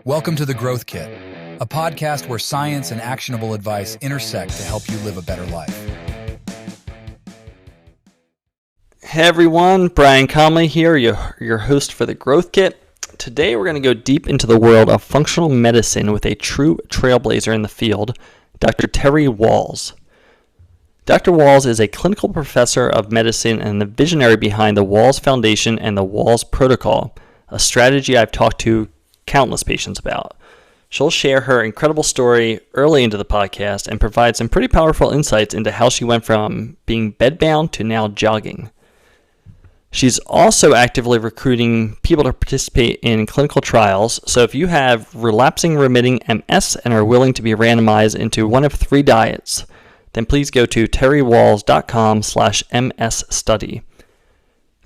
Welcome to The Growth Kit, a podcast where science and actionable advice intersect to help you live a better life. Hey everyone, Brian Conley here, your host for The Growth Kit. Today we're going to go deep into the world of functional medicine with a true trailblazer in the field, Dr. Terry Wahls. Dr. Wahls is a clinical professor of medicine and the visionary behind the Wahls Foundation and the Wahls Protocol, a strategy I've talked to countless patients about. She'll share her incredible story early into the podcast and provide some pretty powerful insights into how she went from being bedbound to now jogging. She's also actively recruiting people to participate in clinical trials, so if you have relapsing remitting MS and are willing to be randomized into one of 3 diets, then please go to terrywahls.com/MS study.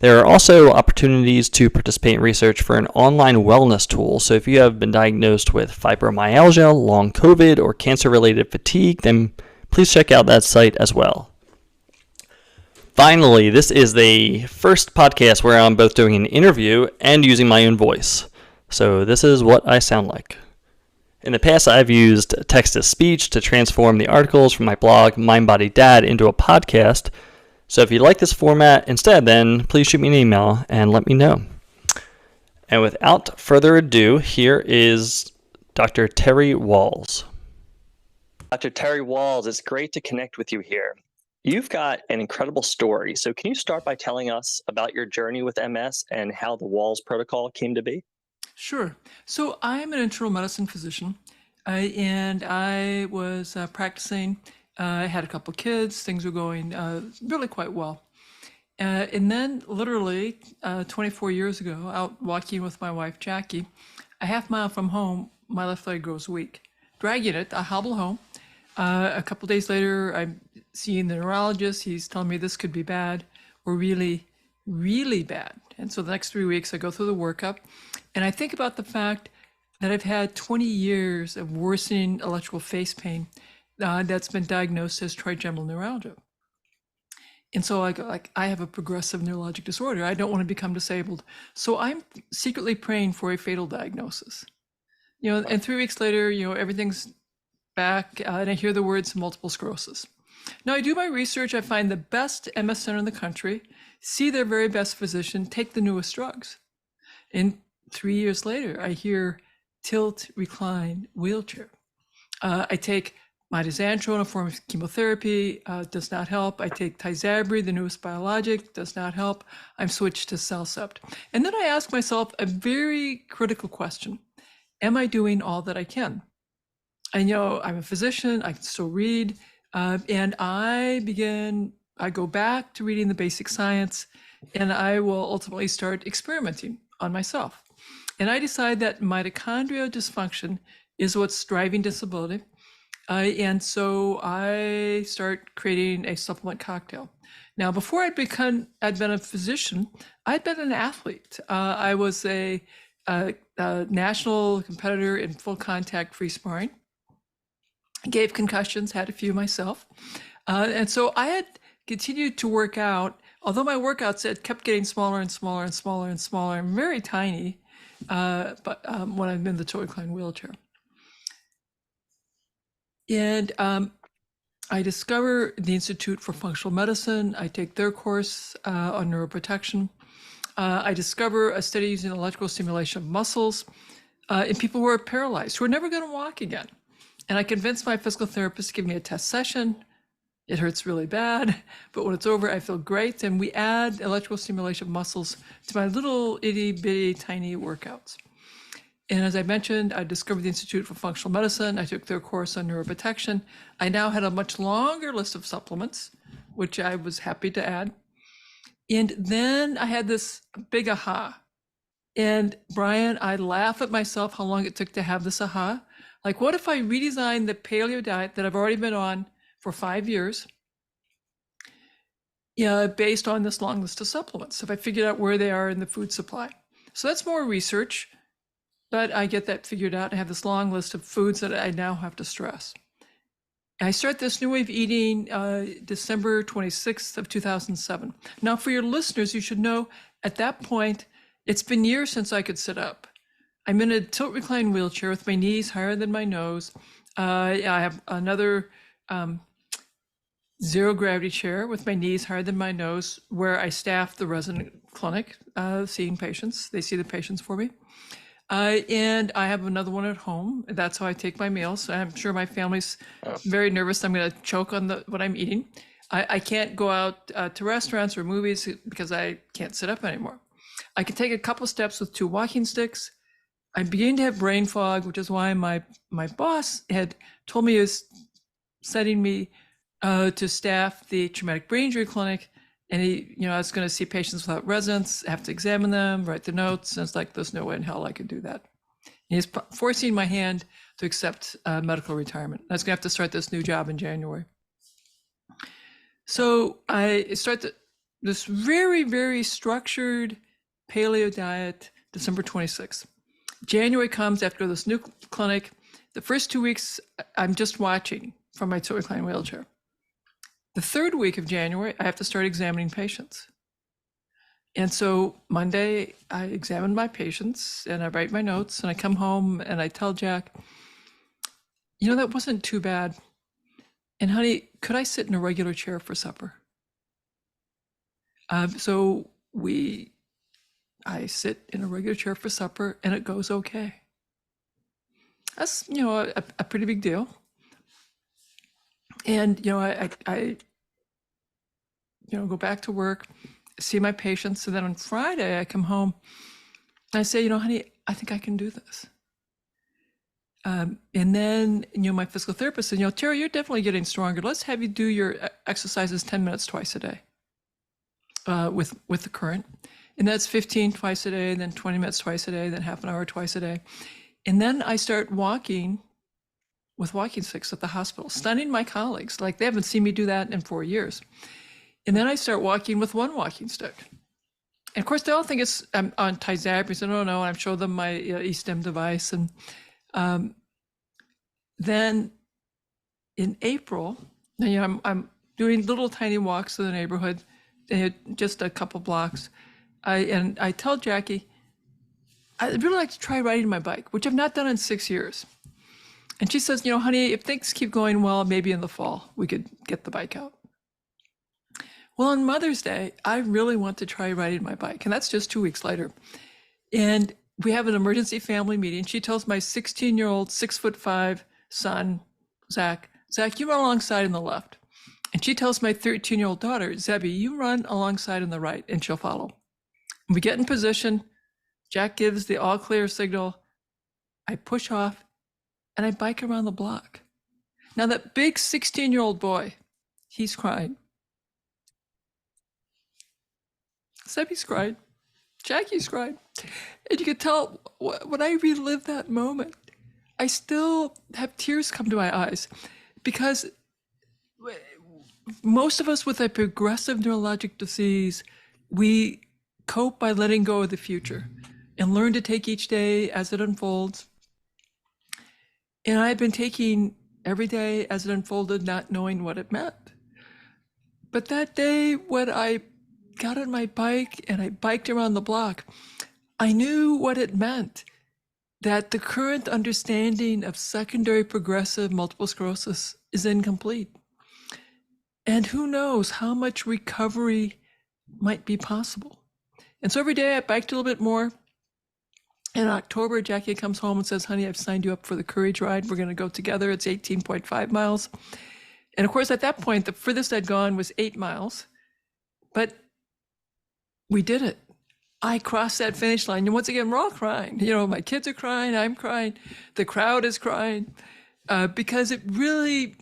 There are also opportunities to participate in research for an online wellness tool, so if you have been diagnosed with fibromyalgia, long COVID, or cancer-related fatigue, then please check out that site as well. Finally, this is the first podcast where I'm both doing an interview and using my own voice, so this is what I sound like. In the past, I've used text-to-speech to transform the articles from my blog, MindBodyDad, into a podcast. So if you like this format instead, then please shoot me an email and let me know. And without further ado, here is Dr. Terry Wahls. Dr. Terry Wahls, it's great to connect with you here. You've got an incredible story. So can you start by telling us about your journey with MS and how the Wahls Protocol came to be? Sure. So I'm an internal medicine physician, and I was practicing. I had a couple of kids. Things were going really quite well. And then literally 24 years ago, out walking with my wife, Jackie, a half mile from home, my left leg grows weak. Dragging it, I hobble home. A couple of days later, I'm seeing the neurologist. He's telling me this could be bad or really, really bad. And so the next 3 weeks, I go through the workup. And I think about the fact that I've had 20 years of worsening electrical face pain that's been diagnosed as trigeminal neuralgia. And so I go, I have a progressive neurologic disorder. I don't want to become disabled. So I'm secretly praying for a fatal diagnosis. And 3 weeks later, everything's back, and I hear the words multiple sclerosis. Now I do my research. I find the best MS center in the country, see their very best physician, take the newest drugs. And 3 years later, I hear tilt, recline, wheelchair. I take mitoxantrone, a form of chemotherapy, does not help. I take Tizabri, the newest biologic, does not help. I'm switched to Cellcept. And then I ask myself a very critical question. Am I doing all that I can? I'm a physician, I can still read, and I go back to reading the basic science, and I will ultimately start experimenting on myself. And I decide that mitochondrial dysfunction is what's driving disability. And so I start creating a supplement cocktail. Now, before I'd been a physician, I'd been an athlete. I was a national competitor in full contact free sparring. Gave concussions, had a few myself. And so I had continued to work out, although my workouts had kept getting smaller and smaller and smaller and smaller and very tiny, but when I'm in the tilt recline wheelchair. And I discover the Institute for Functional Medicine. I take their course on neuroprotection. I discover a study using electrical stimulation of muscles in people who are paralyzed, who are never going to walk again. And I convinced my physical therapist to give me a test session. It hurts really bad, but when it's over, I feel great. And we add electrical stimulation of muscles to my little itty bitty tiny workouts. And as I mentioned, I discovered the Institute for Functional Medicine. I took their course on neuroprotection. I now had a much longer list of supplements, which I was happy to add. And then I had this big aha. And Brian, I laugh at myself how long it took to have this aha. Like, what if I redesign the paleo diet that I've already been on for 5 years, based on this long list of supplements? If I figured out where they are in the food supply. So that's more research, but I get that figured out. I have this long list of foods that I now have to stress. I start this new way of eating December 26th of 2007. Now, for your listeners, you should know at that point, it's been years since I could sit up. I'm in a tilt recline wheelchair with my knees higher than my nose. I have another zero gravity chair with my knees higher than my nose, where I staff the resident clinic, seeing patients. They see the patients for me. And I have another one at home. That's how I take my meals. I'm sure my family's very nervous I'm going to choke on what I'm eating. I can't go out to restaurants or movies because I can't sit up anymore. I can take a couple steps with 2 walking sticks. I'm beginning to have brain fog, which is why my boss had told me he was sending me to staff the traumatic brain injury clinic. And I was going to see patients without residence, have to examine them, write the notes. And it's like, there's no way in hell I could do that. And he's forcing my hand to accept medical retirement. I was going to have to start this new job in January. So I start this very, very structured paleo diet, December 26th. January comes after this new clinic. The first 2 weeks, I'm just watching from my tilt recline wheelchair. The third week of January, I have to start examining patients. And so Monday, I examine my patients and I write my notes and I come home and I tell Jack, that wasn't too bad. And honey, could I sit in a regular chair for supper? So I sit in a regular chair for supper and it goes okay. That's, a pretty big deal. And, I go back to work, see my patients. And then on Friday, I come home and I say, honey, I think I can do this. And then, my physical therapist said, Terry, you're definitely getting stronger. Let's have you do your exercises 10 minutes twice a day with the current. And that's 15 twice a day, then 20 minutes twice a day, then half an hour twice a day. And then I start walking with walking sticks at the hospital, stunning my colleagues. Like, they haven't seen me do that in 4 years. And then I start walking with 1 walking stick. And of course, they all think I'm on tizap. I said, no, and I show them my E27 device. And then in April, I'm doing little tiny walks in the neighborhood, just a couple blocks. I tell Jackie, I'd really like to try riding my bike, which I've not done in 6 years. And she says, honey, if things keep going well, maybe in the fall, we could get the bike out. Well, on Mother's Day, I really want to try riding my bike. And that's just 2 weeks later. And we have an emergency family meeting. She tells my 16-year-old, 6'5" son, Zach, you run alongside on the left. And she tells my 13-year-old daughter, Zebby, you run alongside on the right, and she'll follow. And we get in position. Jack gives the all clear signal. I push off and I bike around the block. Now that big 16-year-old boy, he's crying. Zebby's cried. Jackie's cried. And you could tell when I relive that moment, I still have tears come to my eyes, because most of us with a progressive neurologic disease, we cope by letting go of the future and learn to take each day as it unfolds. And I've been taking every day as it unfolded, not knowing what it meant. But that day when I got on my bike and I biked around the block, I knew what it meant, that the current understanding of secondary progressive multiple sclerosis is incomplete. And who knows how much recovery might be possible. And so every day I biked a little bit more. In October, Jackie comes home and says, honey, I've signed you up for the Courage Ride. We're going to go together. It's 18.5 miles. And of course, at that point, the furthest I'd gone was 8 miles. But we did it. I crossed that finish line. And once again, we're all crying. My kids are crying. I'm crying. The crowd is crying, because it really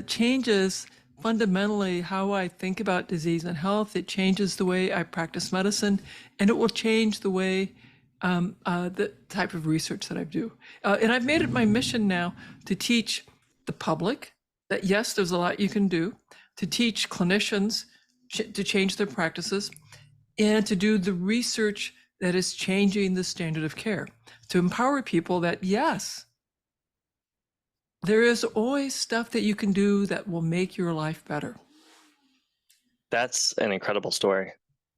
changes fundamentally how I think about disease and health. It changes the way I practice medicine, and it will change the way the type of research that I do. And I've made it my mission now to teach the public that, yes, there's a lot you can do, to teach clinicians to change their practices, and to do the research that is changing the standard of care, to empower people that, yes, there is always stuff that you can do that will make your life better. That's an incredible story,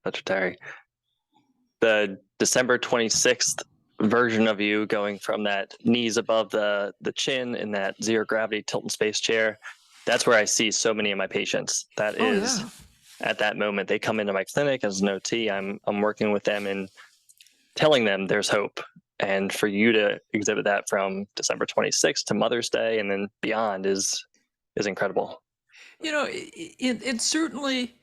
Dr. Terry. The December 26th version of you going from that knees above the chin in that zero gravity tilt in space chair. That's where I see so many of my patients. That is at that moment they come into my clinic as an OT. I'm working with them and telling them there's hope. And for you to exhibit that from December 26th to Mother's Day and then beyond is incredible. You know, it certainly,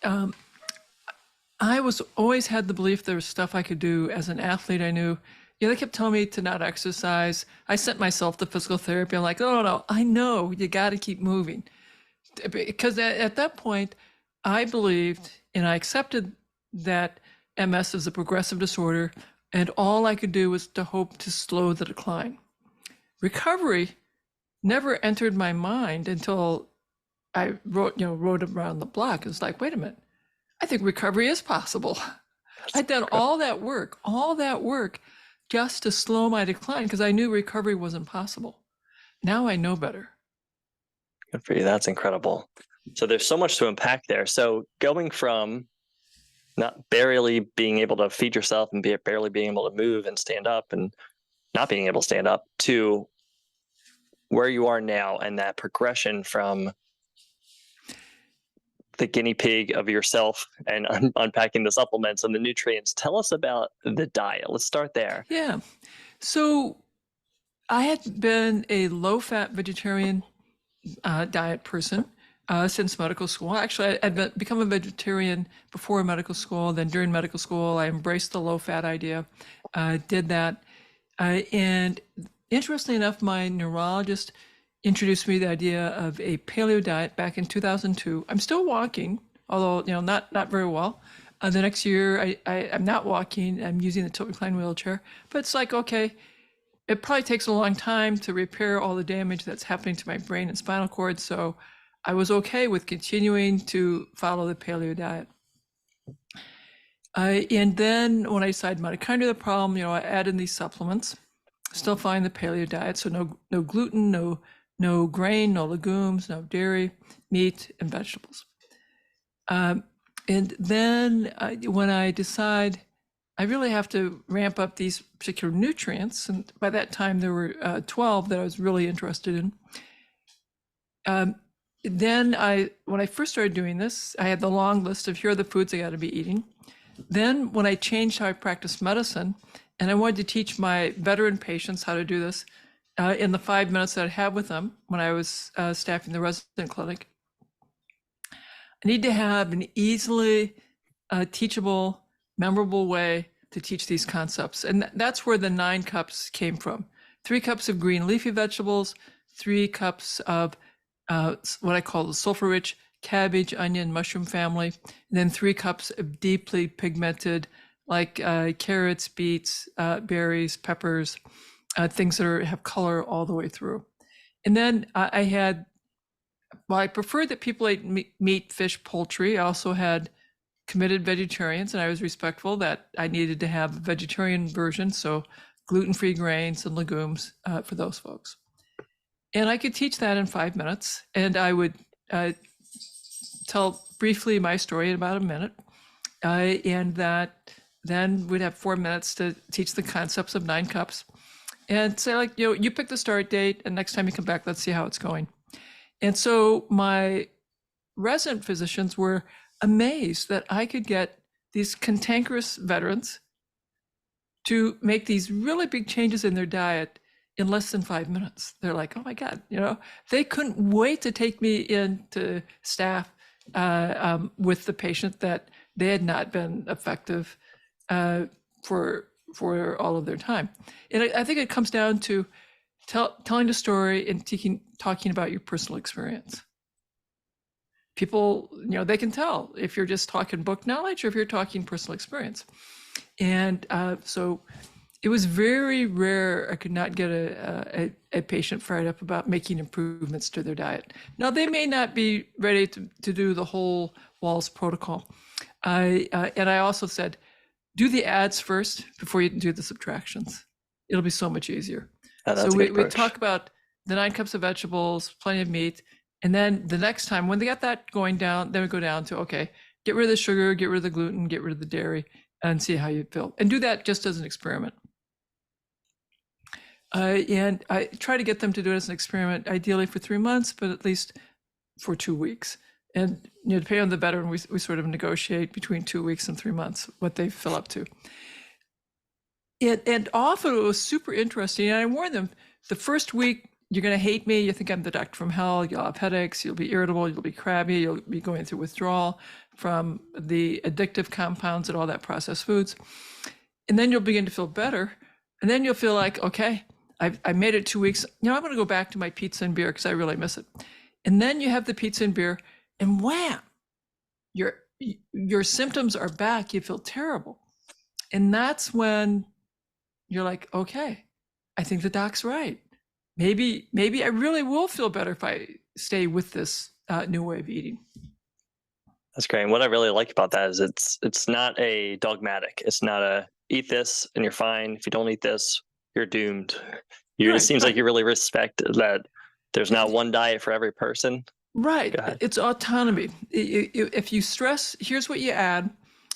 I was always had the belief there was stuff I could do as an athlete. I knew, they kept telling me to not exercise. I sent myself to physical therapy. I'm like, no, I know you got to keep moving. Because at that point, I believed and I accepted that MS is a progressive disorder, and all I could do was to hope to slow the decline. Recovery never entered my mind until I wrote around the block. It's like, wait a minute, I think recovery is possible. I'd done all that work just to slow my decline because I knew recovery wasn't possible. Now I know better. Good for you. That's incredible. So there's so much to unpack there. So going from not barely being able to feed yourself and barely being able to move and stand up and not being able to stand up to where you are now and that progression from the guinea pig of yourself and unpacking the supplements and the nutrients. Tell us about the diet. Let's start there. Yeah. So I had been a low-fat vegetarian diet person since medical school. Actually, I'd become a vegetarian before medical school. Then during medical school, I embraced the low-fat idea, did that. And interestingly enough, my neurologist introduced me the idea of a paleo diet back in 2002. I'm still walking, although not very well. The next year, I'm not walking. I'm using the tilt recline wheelchair. But it's like, okay, it probably takes a long time to repair all the damage that's happening to my brain and spinal cord. So I was okay with continuing to follow the paleo diet. And then when I decided mitochondria the problem, I added these supplements. Still following the paleo diet, so no gluten, no grain, no legumes, no dairy, meat, and vegetables. And then when I decide I really have to ramp up these particular nutrients, and by that time there were 12 that I was really interested in. Then when I first started doing this, I had the long list of here are the foods I got to be eating. Then when I changed how I practiced medicine, and I wanted to teach my veteran patients how to do this in the 5 minutes that I'd have with them when I was staffing the resident clinic, I need to have an easily teachable, memorable way to teach these concepts. And that's where the 9 cups came from. 3 cups of green leafy vegetables, 3 cups of what I call the sulfur-rich cabbage, onion, mushroom family, and then 3 cups of deeply pigmented, like carrots, beets, berries, peppers, things that have color all the way through. And then I preferred that people ate meat, fish, poultry. I also had committed vegetarians, and I was respectful that I needed to have a vegetarian version, so gluten-free grains and legumes for those folks. And I could teach that in 5 minutes, and I would tell briefly my story in about a minute, and that then we'd have 4 minutes to teach the concepts of 9 cups and say, like, you pick the start date, and next time you come back, let's see how it's going. And so my resident physicians were amazed that I could get these cantankerous veterans to make these really big changes in their diet in less than 5 minutes. They're like, oh my God, they couldn't wait to take me into staff with the patient that they had not been effective for all of their time. And I think it comes down to telling the story and talking about your personal experience. People, they can tell if you're just talking book knowledge or if you're talking personal experience. And so it was very rare I could not get a patient fired up about making improvements to their diet. Now, they may not be ready to do the whole Wahls protocol. And I also said, do the adds first before you do the subtractions. It'll be so much easier. So we talk about the 9 cups of vegetables, plenty of meat. And then the next time when they got that going down, then we go down to, okay, get rid of the sugar, get rid of the gluten, get rid of the dairy, and see how you feel. And do that just as an experiment. And I try to get them to do it as an experiment, ideally for 3 months, but at least for 2 weeks. And depending on the veteran, we sort of negotiate between 2 weeks and 3 months what they fill up to. And often it was super interesting. And I warned them, the first week, you're going to hate me. You think I'm the doctor from hell. You'll have headaches. You'll be irritable. You'll be crabby. You'll be going through withdrawal from the addictive compounds and all that processed foods. And then you'll begin to feel better. And then you'll feel like, okay, I made it 2 weeks. I'm going to go back to my pizza and beer because I really miss it. And then you have the pizza and beer, and wham, your symptoms are back. You feel terrible. And that's when you're like, okay, I think the doc's right. Maybe I really will feel better if I stay with this new way of eating. That's great. And what I really like about that is it's not a dogmatic. It's not a eat this and you're fine. If you don't eat this, you're doomed. It seems like you really respect that there's not one diet for every person. Right. It's autonomy. If you stress, here's what you add.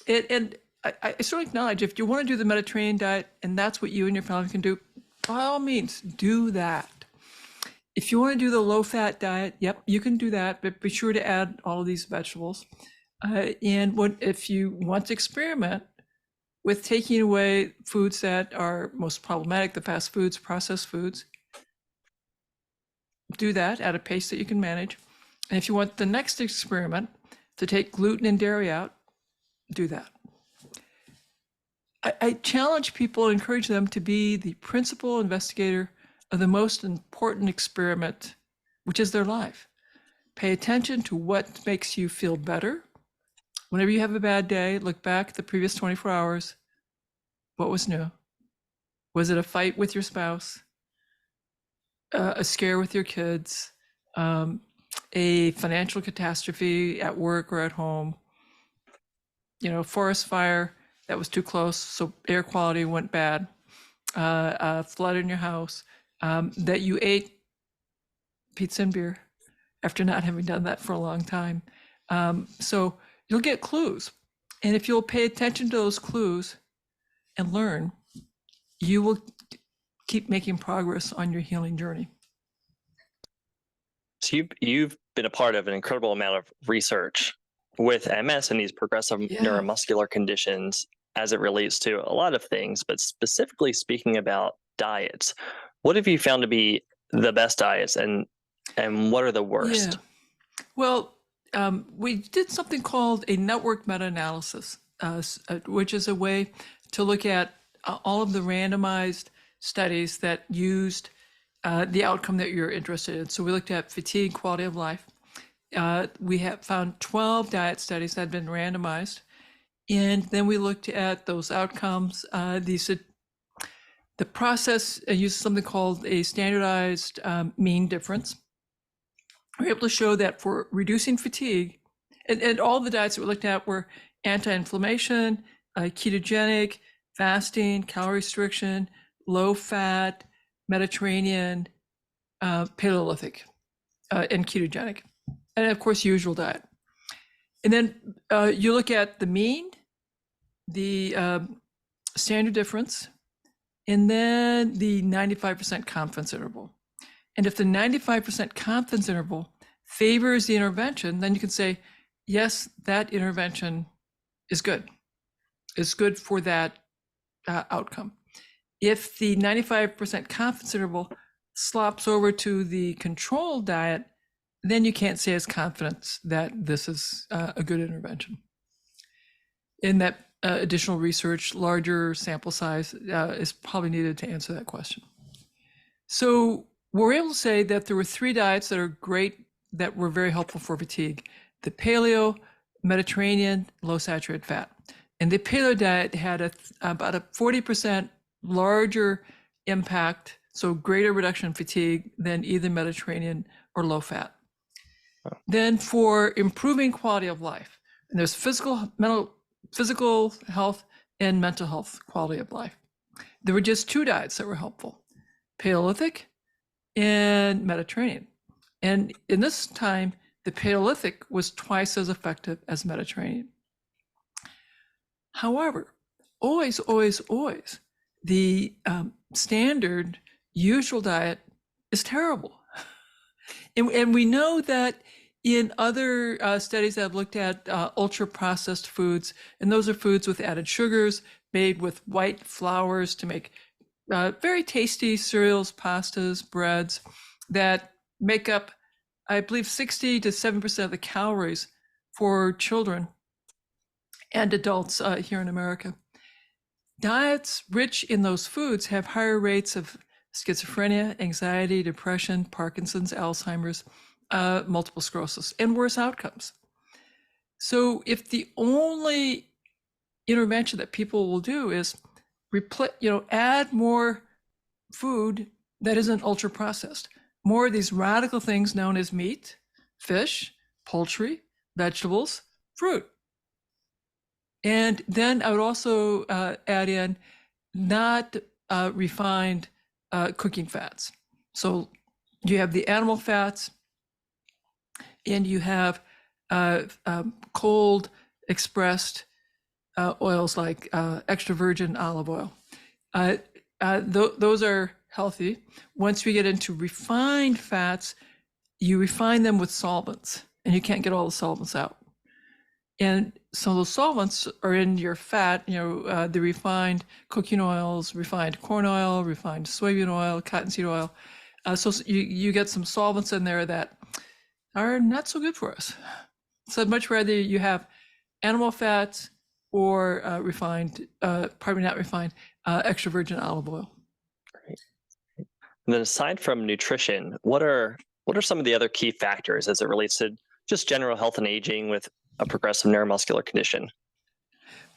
And I sort of acknowledge if you want to do the Mediterranean diet and that's what you and your family can do, by all means, do that. If you want to do the low-fat diet, yep, you can do that, but be sure to add all of these vegetables. If you want to experiment with taking away foods that are most problematic, the fast foods, processed foods, do that at a pace that you can manage. And if you want the next experiment to take gluten and dairy out, do that. I challenge people and encourage them to be the principal investigator of the most important experiment, which is their life. Pay attention to what makes you feel better. Whenever you have a bad day, look back at the previous 24 hours. What was new? Was it a fight with your spouse? A scare with your kids? A financial catastrophe at work or at home? Forest fire that was too close, so air quality went bad. A flood in your house. That you ate pizza and beer after not having done that for a long time. So you'll get clues. And if you'll pay attention to those clues and learn, you will keep making progress on your healing journey. So you've been a part of an incredible amount of research with MS and these progressive neuromuscular conditions as it relates to a lot of things, but specifically speaking about diets. What have you found to be the best diets and what are the worst? Yeah. Well, we did something called a network meta-analysis, which is a way to look at all of the randomized studies that used the outcome that you're interested in. So we looked at fatigue, quality of life. We have found 12 diet studies that had been randomized. And then we looked at those outcomes. The process uses something called a standardized mean difference. We're able to show that for reducing fatigue, and all the diets that we looked at were anti-inflammation, ketogenic, fasting, calorie restriction, low fat, Mediterranean, Paleolithic, and ketogenic, and of course, usual diet. And then you look at the mean, the standard difference, and then the 95% confidence interval. And if the 95% confidence interval favors the intervention, then you can say, yes, that intervention is good. It's good for that outcome. If the 95% confidence interval slops over to the control diet, then you can't say as confident that this is a good intervention. In that additional research, larger sample size is probably needed to answer that question. So we're able to say that there were 3 diets that are great, that were very helpful for fatigue: the paleo, Mediterranean, low saturated fat. And the paleo diet had about a 40% larger impact, so greater reduction in fatigue than either Mediterranean or low fat. Wow. Then for improving quality of life, and there's physical health and mental health quality of life. There were just 2 diets that were helpful: Paleolithic and Mediterranean. And in this time, the Paleolithic was twice as effective as Mediterranean. However, always, the standard usual diet is terrible. And we know that in other studies that have looked at ultra processed foods, and those are foods with added sugars, made with white flours to make very tasty cereals, pastas, breads that make up, I believe, 60 to 7% of the calories for children and adults here in America. Diets rich in those foods have higher rates of schizophrenia, anxiety, depression, Parkinson's, Alzheimer's, multiple sclerosis, and worse outcomes. So if the only intervention that people will do is add more food that isn't ultra processed, more of these radical things known as meat, fish, poultry, vegetables, fruit. And then I would also add in not refined cooking fats. So you have the animal fats, and you have cold expressed oils like extra virgin olive oil. Those are healthy. Once we get into refined fats, you refine them with solvents, and you can't get all the solvents out. And so those solvents are in your fat, the refined cooking oils, refined corn oil, refined soybean oil, cottonseed oil. So you get some solvents in there that are not so good for us. So I'd much rather you have animal fats or extra virgin olive oil. Great. And then aside from nutrition, what are some of the other key factors as it relates to just general health and aging with a progressive neuromuscular condition?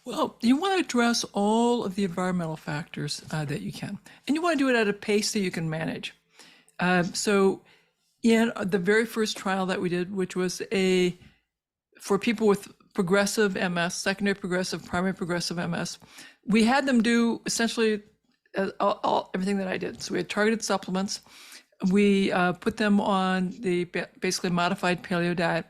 Well, you want to address all of the environmental factors that you can, and you want to do it at a pace that you can manage. So in the very first trial that we did, which was for people with progressive MS, secondary progressive, primary progressive MS, we had them do essentially everything that I did. So we had targeted supplements. We put them on the basically modified paleo diet.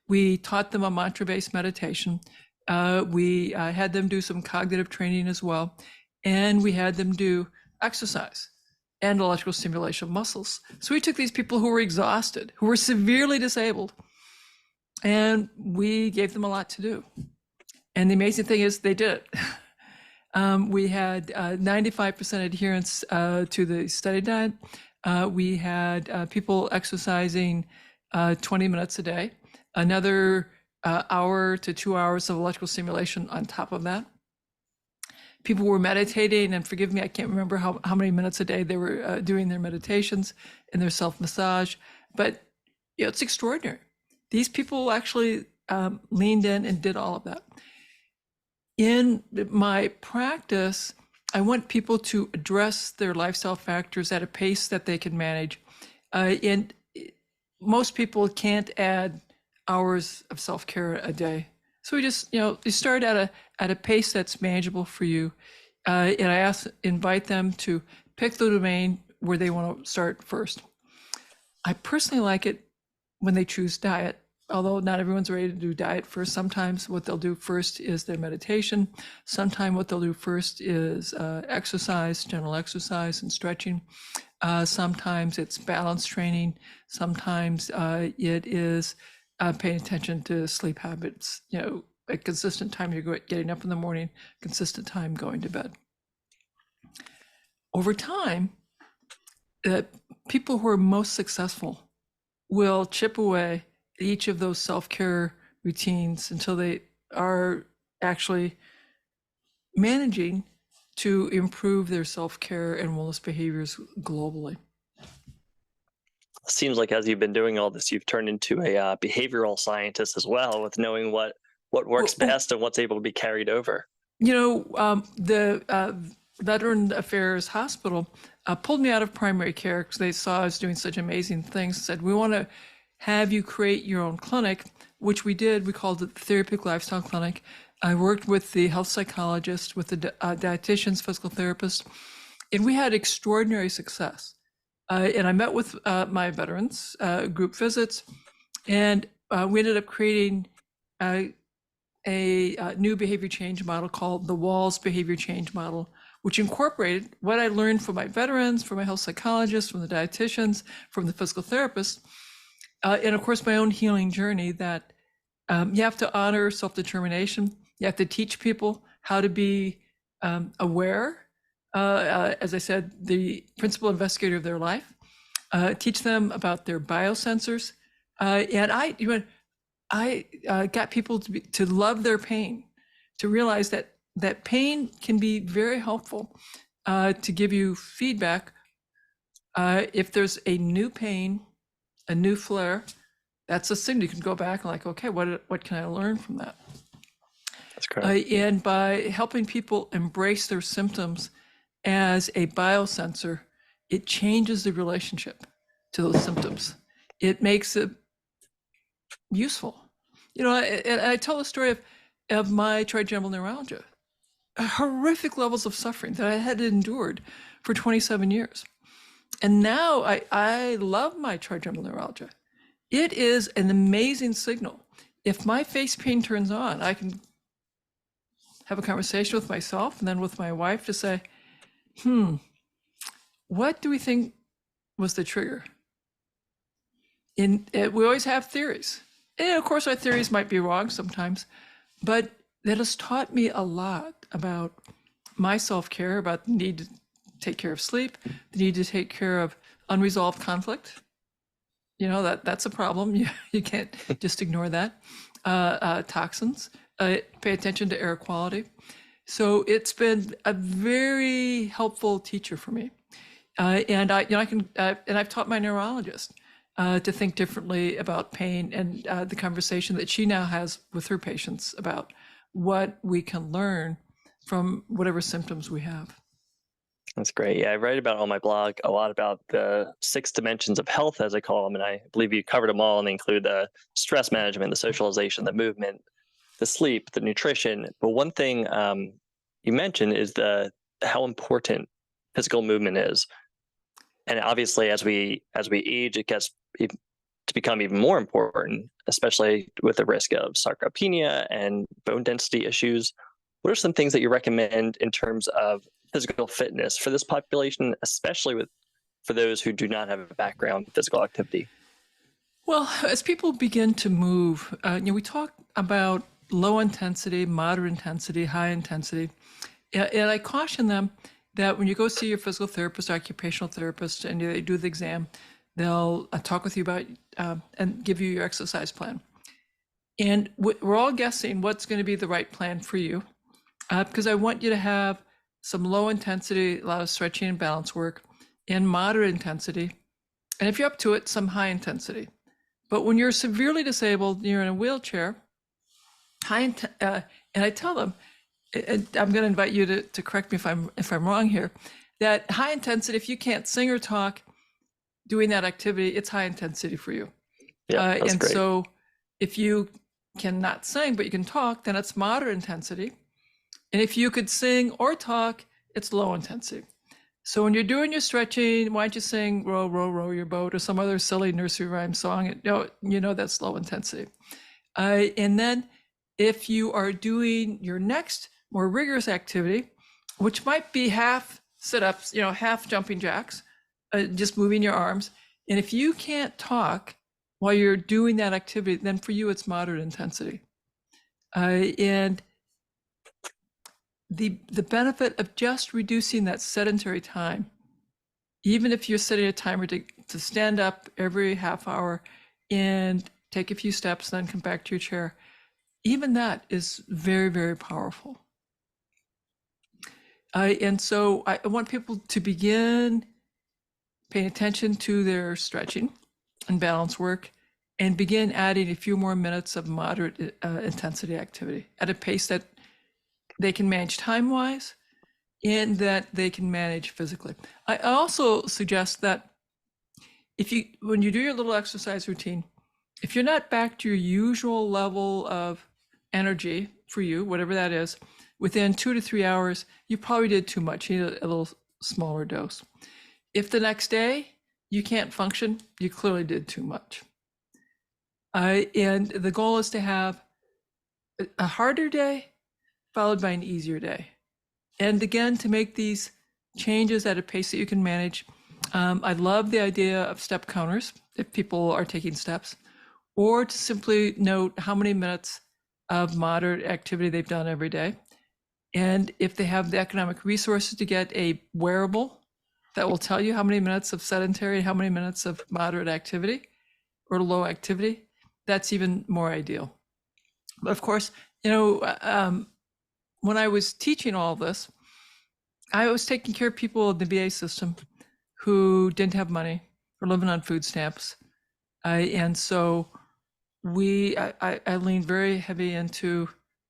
We taught them a mantra-based meditation. We had them do some cognitive training as well. And we had them do exercise and electrical stimulation of muscles. So we took these people who were exhausted, who were severely disabled, and we gave them a lot to do. And the amazing thing is they did it. We had 95% adherence to the study diet. We had people exercising 20 minutes a day, another hour to 2 hours of electrical stimulation on top of that. People were meditating, and forgive me, I can't remember how many minutes a day they were doing their meditations and their self-massage, but it's extraordinary. These people actually leaned in and did all of that. In my practice, I want people to address their lifestyle factors at a pace that they can manage. And most people can't add hours of self-care a day. So we just, you start at a pace that's manageable for you. And I invite them to pick the domain where they want to start first. I personally like it when they choose diet, although not everyone's ready to do diet first. Sometimes what they'll do first is their meditation. Sometimes what they'll do first is exercise, general exercise and stretching. Sometimes it's balance training. Sometimes it is paying attention to sleep habits, a consistent time you're getting up in the morning, consistent time going to bed. Over time, people who are most successful will chip away at each of those self-care routines until they are actually managing to improve their self-care and wellness behaviors globally. Seems like as you've been doing all this, you've turned into a behavioral scientist as well, with knowing what works best and what's able to be carried over. The Veteran Affairs Hospital pulled me out of primary care because they saw I was doing such amazing things. Said, we want to have you create your own clinic, which we did. We called it the Therapeutic Lifestyle Clinic. I worked with the health psychologist, with the dietitians, physical therapist, and we had extraordinary success. And I met with my veterans, group visits, and we ended up creating a new behavior change model called the Wahls behavior change model, which incorporated what I learned from my veterans, from my health psychologists, from the dietitians, from the physical therapists, and of course my own healing journey, that you have to honor self-determination. You have to teach people how to be aware, as I said, the principal investigator of their life, teach them about their biosensors. And I got people to love their pain, to realize that pain can be very helpful, to give you feedback. If there's a new pain, a new flare, that's a signal. You can go back and like, okay, what can I learn from that? That's great. And by helping people embrace their symptoms as a biosensor, it changes the relationship to those symptoms. It makes it useful. I tell the story of my trigeminal neuralgia, horrific levels of suffering that I had endured for 27 years. And now I love my trigeminal neuralgia. It is an amazing signal. If my face pain turns on, I can have a conversation with myself and then with my wife to say, what do we think was the trigger? We always have theories. And of course, our theories might be wrong sometimes, but that has taught me a lot about my self-care, about the need to take care of sleep, the need to take care of unresolved conflict. That's a problem. You can't just ignore that. Toxins, pay attention to air quality. So it's been a very helpful teacher for me. And I've taught my neurologist to think differently about pain, and the conversation that she now has with her patients about what we can learn from whatever symptoms we have. That's great. Yeah, I write about on my blog a lot about the 6 dimensions of health, as I call them, and I believe you covered them all, and they include the stress management, the socialization, the movement, the sleep, the nutrition. But one thing you mentioned is how important physical movement is, and obviously as we age, it gets to become even more important, especially with the risk of sarcopenia and bone density issues. What are some things that you recommend in terms of physical fitness for this population, especially for those who do not have a background in physical activity? Well, as people begin to move, we talk about low intensity, moderate intensity, high intensity. And I caution them that when you go see your physical therapist, occupational therapist, and they do the exam, they'll talk with you about and give you your exercise plan. And we're all guessing what's going to be the right plan for you, because I want you to have some low intensity, a lot of stretching and balance work, and moderate intensity. And if you're up to it, some high intensity. But when you're severely disabled, you're in a wheelchair, and I tell them, and I'm going to invite you to correct me if I'm wrong here, that high intensity, if you can't sing or talk, doing that activity, it's high intensity for you. Yeah, that's and great. So if you cannot sing, but you can talk, then it's moderate intensity. And if you could sing or talk, it's low intensity. So when you're doing your stretching, why don't you sing row, row, row your boat, or some other silly nursery rhyme song? That's low intensity. And then if you are doing your next more rigorous activity, which might be half sit-ups, half jumping jacks, just moving your arms. And if you can't talk while you're doing that activity, then for you, it's moderate intensity. And the benefit of just reducing that sedentary time, even if you're setting a timer to stand up every half hour and take a few steps, then come back to your chair, even that is very, very powerful. And so I want people to begin paying attention to their stretching and balance work, and begin adding a few more minutes of moderate intensity activity at a pace that they can manage time-wise and that they can manage physically. I also suggest that when you do your little exercise routine, if you're not back to your usual level of energy for you, whatever that is, within 2 to 3 hours, you probably did too much. You need a little smaller dose. If the next day you can't function, you clearly did too much. And the goal is to have a harder day followed by an easier day. And again, to make these changes at a pace that you can manage. I love the idea of step counters if people are taking steps, or to simply note how many minutes of moderate activity they've done every day. And if they have the economic resources to get a wearable that will tell you how many minutes of sedentary, how many minutes of moderate activity or low activity, that's even more ideal. But of course, when I was teaching all this, I was taking care of people in the VA system who didn't have money, were living on food stamps. And so I leaned very heavy into,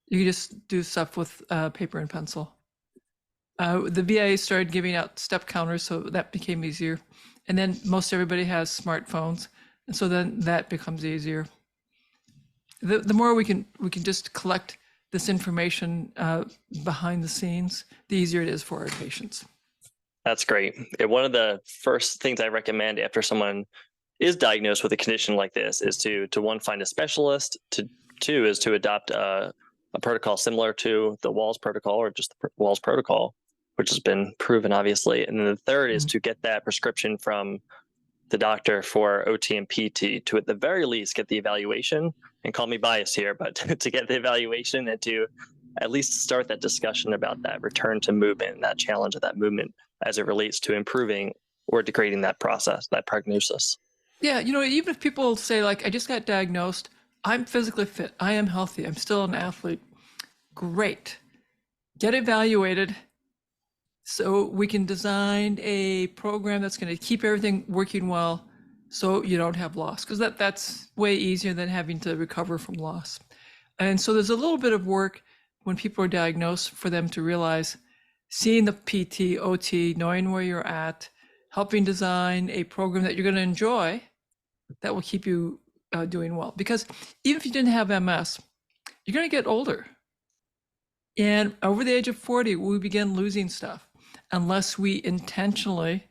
you just do stuff with paper and pencil. The VA started giving out step counters, so that became easier. And then most everybody has smartphones, and so then that becomes easier. The more we can just collect this information behind the scenes, the easier it is for our patients. That's great. One of the first things I recommend after someone is diagnosed with a condition like this is to one, find a specialist, two is to adopt a protocol similar to the Wahls protocol or just the Wahls protocol, which has been proven, obviously. And then the third is to get that prescription from the doctor for OT and PT to, at the very least, get the evaluation, and call me biased here, but to get the evaluation and to at least start that discussion about that return to movement and that challenge of that movement as it relates to improving or degrading that process, that prognosis. Yeah, even if people say, like, I just got diagnosed, I'm physically fit, I am healthy, I'm still an athlete, great. Get evaluated so we can design a program that's going to keep everything working well so you don't have loss, because that's way easier than having to recover from loss. And so there's a little bit of work when people are diagnosed for them to realize, seeing the PT, OT, knowing where you're at, helping design a program that you're going to enjoy that will keep you doing well. Because even if you didn't have MS, you're going to get older. And over the age of 40, we begin losing stuff unless we intentionally,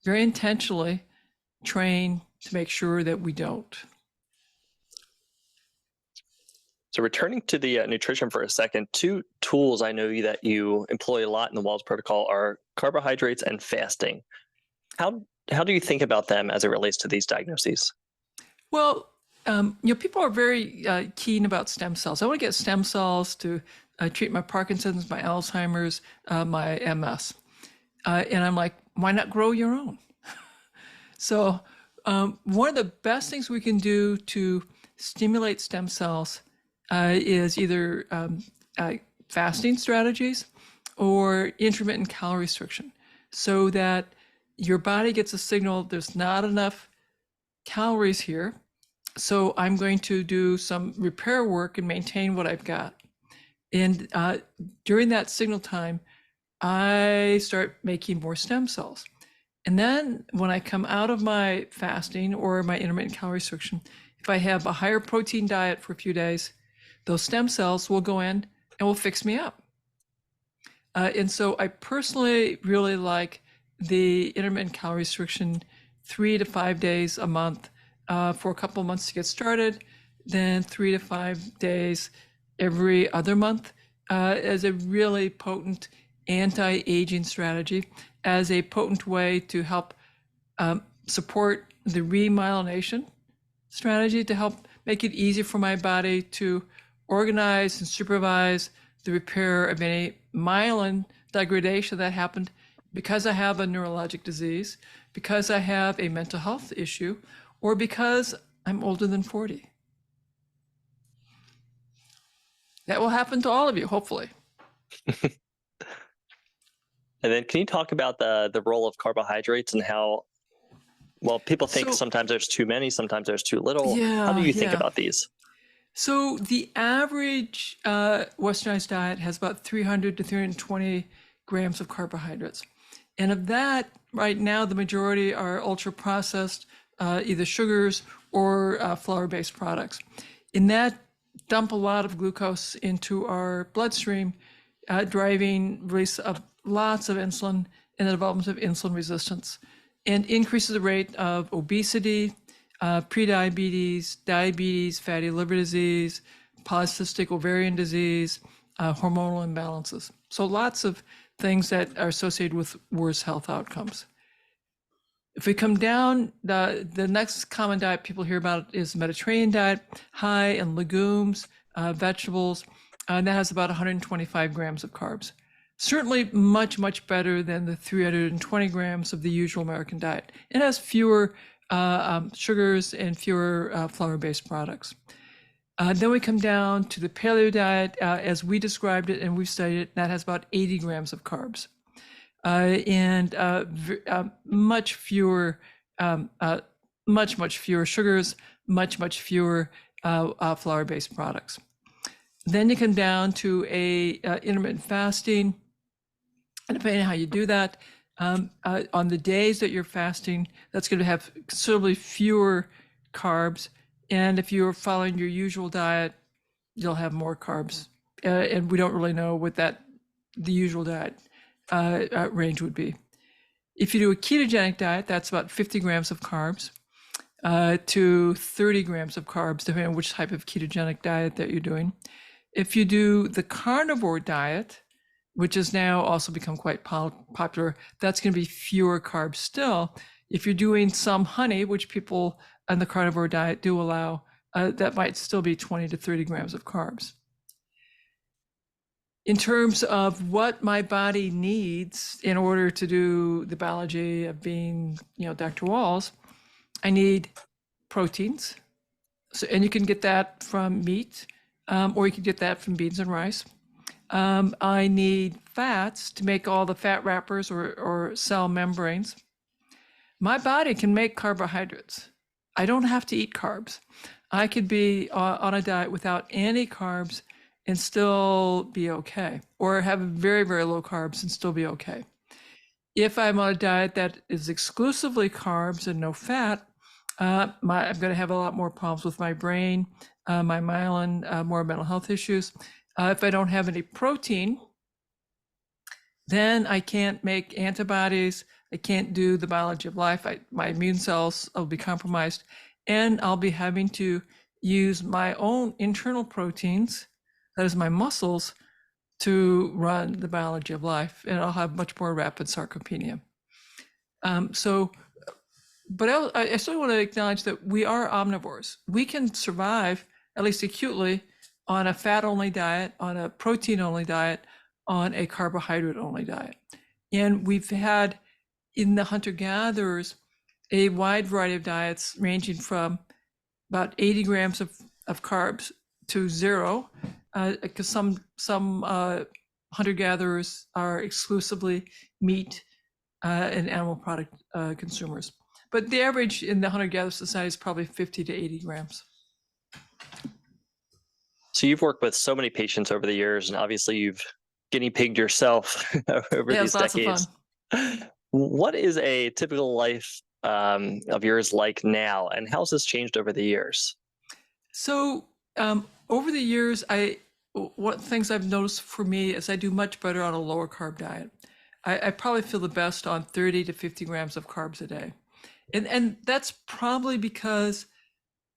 very intentionally, train to make sure that we don't. So returning to the nutrition for a second, two tools I know that you employ a lot in the Wahls protocol are carbohydrates and fasting. How do you think about them as it relates to these diagnoses? Well, people are very keen about stem cells. I want to get stem cells to treat my Parkinson's, my Alzheimer's, my MS. And I'm like, why not grow your own? So one of the best things we can do to stimulate stem cells is either fasting strategies or intermittent calorie restriction, so that your body gets a signal there's not enough calories here. So I'm going to do some repair work and maintain what I've got. And during that signal time, I start making more stem cells. And then when I come out of my fasting or my intermittent calorie restriction, if I have a higher protein diet for a few days, those stem cells will go in and will fix me up. And so I personally really like the intermittent calorie restriction 3 to 5 days a month for a couple of months to get started, then 3 to 5 days every other month as a really potent anti-aging strategy, as a potent way to help support the remyelination strategy, to help make it easy for my body to organize and supervise the repair of any myelin degradation that happened because I have a neurologic disease, because I have a mental health issue, or because I'm older than 40. That will happen to all of you, hopefully. And then can you talk about the role of carbohydrates and how, well, people think sometimes there's too many, sometimes there's too little. How do you think about these? So the average Westernized diet has about 300 to 320 grams of carbohydrates. And of that, right now, the majority are ultra-processed, either sugars or flour-based products. In that, dump a lot of glucose into our bloodstream, driving release of lots of insulin and the development of insulin resistance, and increases the rate of obesity, prediabetes, diabetes, fatty liver disease, polycystic ovarian disease, hormonal imbalances. So lots of things that are associated with worse health outcomes. If we come down, the next common diet people hear about is the Mediterranean diet, high in legumes, vegetables, and that has about 125 grams of carbs. Certainly much, much better than the 320 grams of the usual American diet. It has fewer sugars and fewer flour-based products. Then we come down to the paleo diet as we described it and we've studied it, that has about 80 grams of carbs. And much fewer, much fewer sugars, much fewer flour-based products. Then you come down to a intermittent fasting, and depending on how you do that, on the days that you're fasting, that's going to have considerably fewer carbs. And if you're following your usual diet, you'll have more carbs. And we don't really know what the usual diet range would be. If you do a ketogenic diet, that's about 50 grams of carbs to 30 grams of carbs, depending on which type of ketogenic diet that you're doing. If you do the carnivore diet, which has now also become quite popular, that's going to be fewer carbs still. If you're doing some honey, which people on the carnivore diet do allow, that might still be 20 to 30 grams of carbs. In terms of what my body needs in order to do the biology of being, Dr. Wahls, I need proteins. And you can get that from meat, or you can get that from beans and rice. I need fats to make all the fat wrappers or cell membranes. My body can make carbohydrates. I don't have to eat carbs. I could be on a diet without any carbs and still be okay, or have very, very low carbs and still be okay. If I'm on a diet that is exclusively carbs and no fat, I'm going to have a lot more problems with my brain, my myelin, more mental health issues. If I don't have any protein, then I can't make antibodies. I can't do the biology of life. My immune cells will be compromised, and I'll be having to use my own internal proteins, that is my muscles, to run the biology of life, and I'll have much more rapid sarcopenia. But I still want to acknowledge that we are omnivores. We can survive, at least acutely, on a fat-only diet, on a protein-only diet, on a carbohydrate-only diet. And we've had, in the hunter-gatherers, a wide variety of diets ranging from about 80 grams of carbs to 0, because some hunter-gatherers are exclusively meat and animal product consumers. But the average in the hunter-gatherer society is probably 50 to 80 grams. So you've worked with so many patients over the years, and obviously you've guinea pigged yourself over these decades. Lots of fun. What is a typical life of yours like now, and how has this changed over the years? So over the years, what things I've noticed for me is I do much better on a lower carb diet. I probably feel the best on 30 to 50 grams of carbs a day. And that's probably because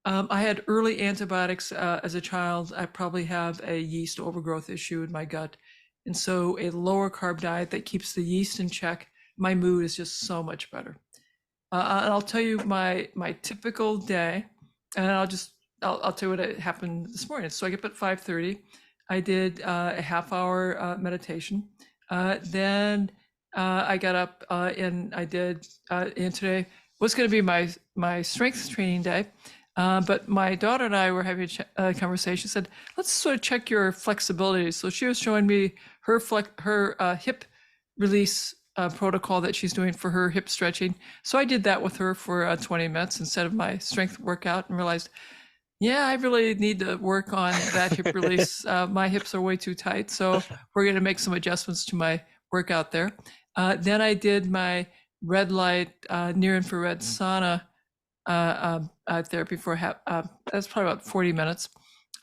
I had early antibiotics as a child. I probably have a yeast overgrowth issue in my gut. And so a lower carb diet that keeps the yeast in check, my mood is just so much better. And I'll tell you my typical day, and I'll tell you what happened this morning. So I get up at 5:30. I did a half-hour meditation. Then I got up and I did, and today was going to be my strength training day. But my daughter and I were having a conversation, said, let's sort of check your flexibility. So she was showing me her hip release protocol that she's doing for her hip stretching. So I did that with her for 20 minutes instead of my strength workout, and realized, yeah, I really need to work on that hip release. My hips are way too tight. So we're going to make some adjustments to my workout there. Then I did my red light near infrared sauna therapy for that's probably about 40 minutes.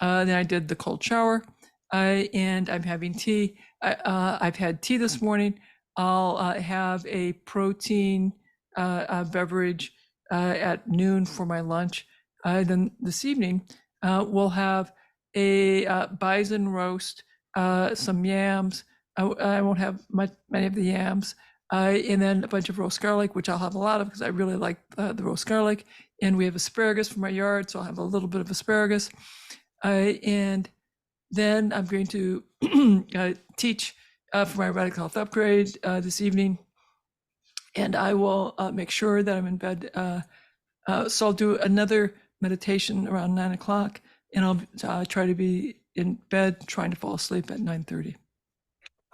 Then I did the cold shower, and I'm having tea. I've had tea this morning. I'll have a protein beverage at noon for my lunch. Then this evening, we'll have a bison roast, some yams, I won't have many of the yams. And then a bunch of roast garlic, which I'll have a lot of because I really like the roast garlic. And we have asparagus from our yard, so I'll have a little bit of asparagus. And then I'm going to teach for my radical health upgrade this evening. And I will make sure that I'm in bed. So I'll do another meditation around 9 o'clock, and I'll try to be in bed trying to fall asleep at 9:30.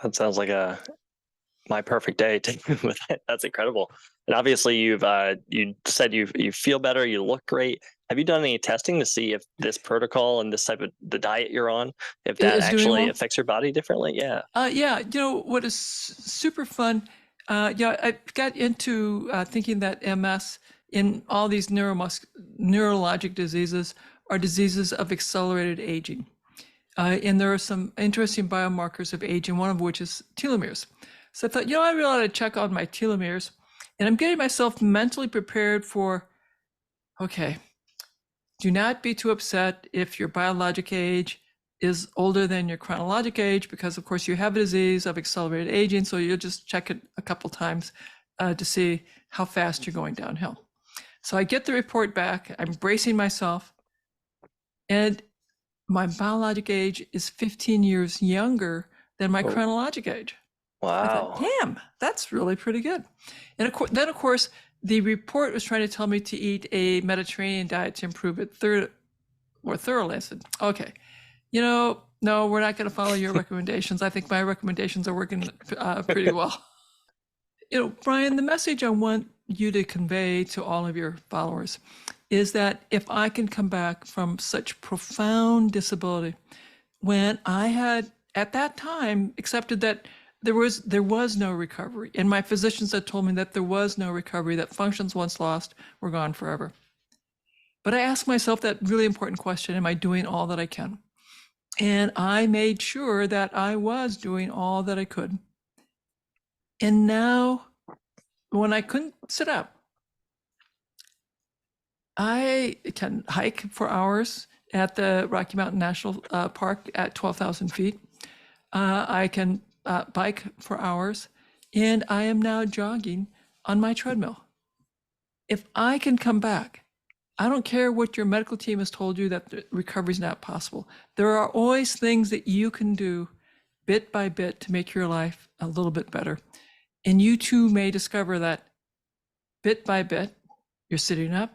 That sounds like my perfect day with it. That's incredible. And obviously you said you feel better, you look great. Have you done any testing to see if this protocol and this type of the diet you're on, if that actually affects your body differently? Yeah. Yeah. What is super fun? I got into thinking that MS in all these neurologic diseases are diseases of accelerated aging. And there are some interesting biomarkers of aging, one of which is telomeres. So I thought, I really ought to check on my telomeres. And I'm getting myself mentally prepared for, okay, do not be too upset if your biologic age is older than your chronologic age, because of course you have a disease of accelerated aging. So you'll just check it a couple times to see how fast you're going downhill. So I get the report back, I'm bracing myself, and my biologic age is 15 years younger than my chronologic age. Wow. I thought, damn, that's really pretty good. And then, of course, the report was trying to tell me to eat a Mediterranean diet to improve it more thoroughly. I said, okay, no, we're not going to follow your recommendations. I think my recommendations are working pretty well. Brian, the message I want you to convey to all of your followers is that if I can come back from such profound disability, when I had at that time accepted that there was no recovery, and my physicians had told me that there was no recovery, that functions once lost were gone forever. But I asked myself that really important question, am I doing all that I can? And I made sure that I was doing all that I could. And now, when I couldn't sit up, I can hike for hours at the Rocky Mountain National Park at 12,000 feet. I can bike for hours, and I am now jogging on my treadmill. If I can come back, I don't care what your medical team has told you that the recovery is not possible. There are always things that you can do bit by bit to make your life a little bit better. And you too may discover that bit by bit, you're sitting up,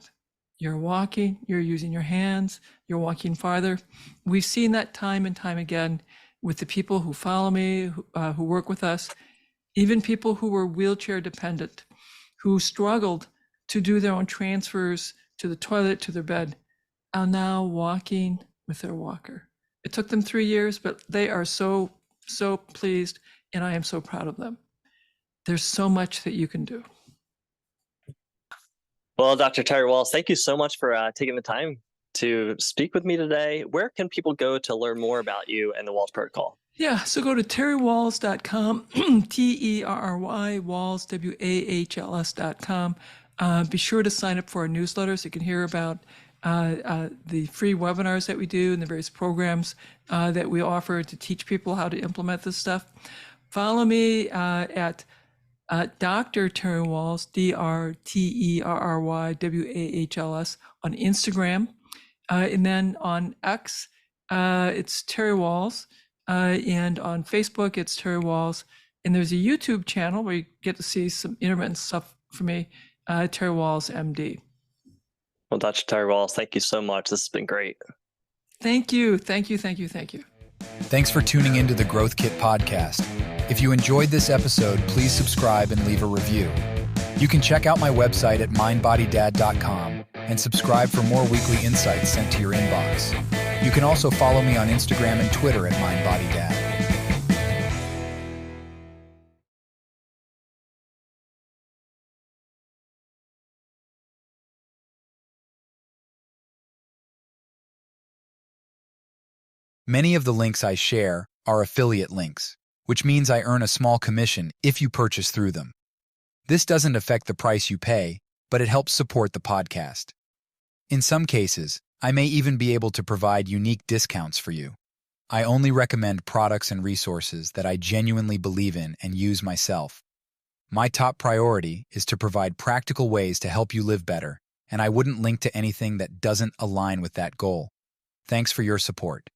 you're walking, you're using your hands, you're walking farther. We've seen that time and time again with the people who follow me, who work with us, even people who were wheelchair dependent, who struggled to do their own transfers to the toilet, to their bed, are now walking with their walker. It took them 3 years, but they are so pleased, and I am so proud of them. There's so much that you can do. Well, Dr. Terry Wahls, thank you so much for taking the time to speak with me today. Where can people go to learn more about you and the Wahls protocol? Yeah, so go to terrywahls.com, Terry, Wahls, WAHLS.com. Be sure to sign up for our newsletter so you can hear about the free webinars that we do and the various programs that we offer to teach people how to implement this stuff. Follow me at Dr. Terry Wahls, DrTerrywahls on Instagram. And then on X, it's Terry Wahls. And on Facebook, it's Terry Wahls. And there's a YouTube channel where you get to see some intermittent stuff for me, Terry Wahls, MD. Well, Dr. Terry Wahls, thank you so much. This has been great. Thank you. Thanks for tuning into the Growth Kit podcast. If you enjoyed this episode, please subscribe and leave a review. You can check out my website at MindBodyDad.com and subscribe for more weekly insights sent to your inbox. You can also follow me on Instagram and Twitter at MindBodyDad. Many of the links I share are affiliate links, which means I earn a small commission if you purchase through them. This doesn't affect the price you pay, but it helps support the podcast. In some cases, I may even be able to provide unique discounts for you. I only recommend products and resources that I genuinely believe in and use myself. My top priority is to provide practical ways to help you live better, and I wouldn't link to anything that doesn't align with that goal. Thanks for your support.